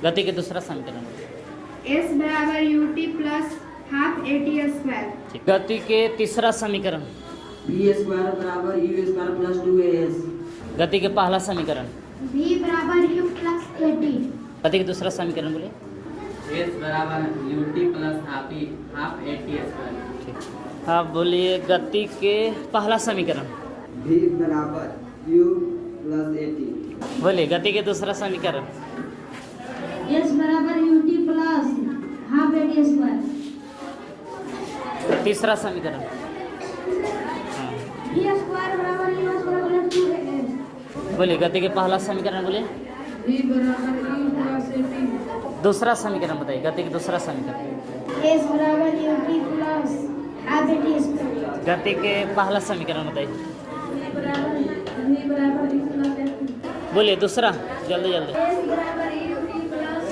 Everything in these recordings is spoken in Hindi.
गति के दूसरा समीकरण। S बराबर ut plus half at square. गति के तीसरा समीकरण। b स्क्वायर बराबर u स्क्वायर प्लस 2as। गति के पहला समीकरण। v बराबर u प्लस at। गति के दूसरा समीकरण बोलिए। s बराबर ut plus half at square. ठीक, आप बोलिए गति के पहला समीकरण। v बराबर u प्लस at। बोलिए गति के दूसरा समीकरण। S बराबर ut plus half at square. तीसरा समीकरण। v स्क्वायर बराबर u स्क्वायर प्लस 2as। बोलिए गति के पहला समीकरण बोलिए। v बराबर u प्लस at। दूसरा समीकरण बताइए, गति के दूसरा समीकरण। S बराबर ut plus half at square. गति के पहला समीकरण बताइए। v बराबर u प्लस at। बोलिए दूसरा, जल्दी जल्दी। S बराबर ut plus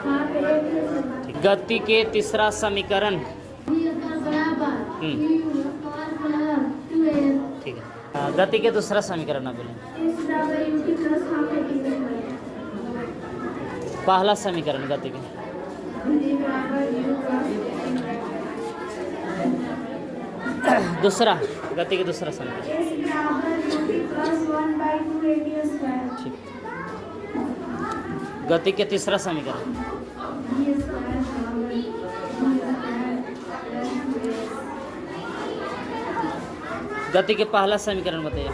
half at square. गति के तीसरा समीकरण। v स्क्वायर बराबर u स्क्वायर प्लस 2as। ठीक है, गति के दूसरा समीकरण ना बोलिए। S बराबर ut plus half at square. पहला समीकरण गति के। v बराबर u प्लस दूसरा, गति के दूसरा समीकरण। S बराबर ut प्लस 1/2 at स्क्वायर। ठीक, गति के तीसरा समीकरण। v स्क्वायर बराबर u स्क्वायर प्लस 2as। गति के पहला समीकरण बताइए।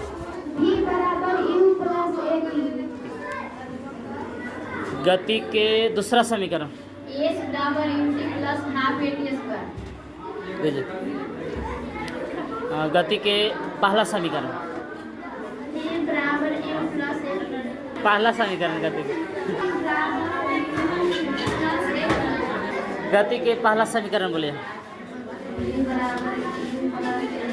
v बराबर u प्लस at। गति के दूसरा समीकरण। S बराबर ut plus half at square. दीजिए। गति के पहला समीकरण। v बराबर u प्लस at। पहला समीकरण गति के। v बराबर u प्लस at। गति के पहला समीकरण बोलिए। v बराबर u प्लस at।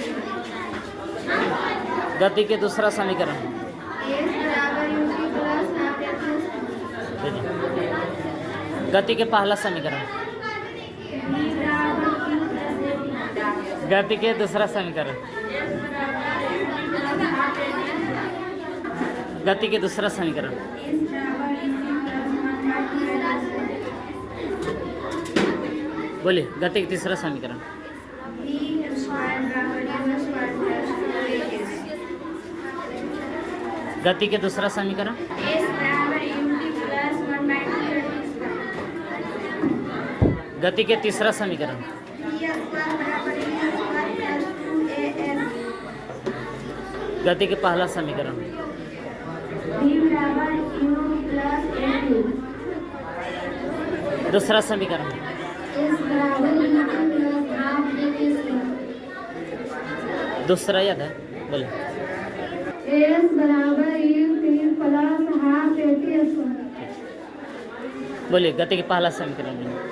गति के दूसरा समीकरण। S बराबर ut plus half at square. दीजिए। गति के पहला समीकरण। v बराबर u प्लस at। गति के दूसरा समीकरण। गति के दूसरा समीकरण। बोलिए गति के तीसरा समीकरण। गति के दूसरा समीकरण। गति के तीसरा समीकरण। गति के पहला समीकरण। दूसरा समीकरण। दूसरा याद है, बोलिए। S बराबर u plus half at square. बोलिए गति के पहला समीकरण बोलिए।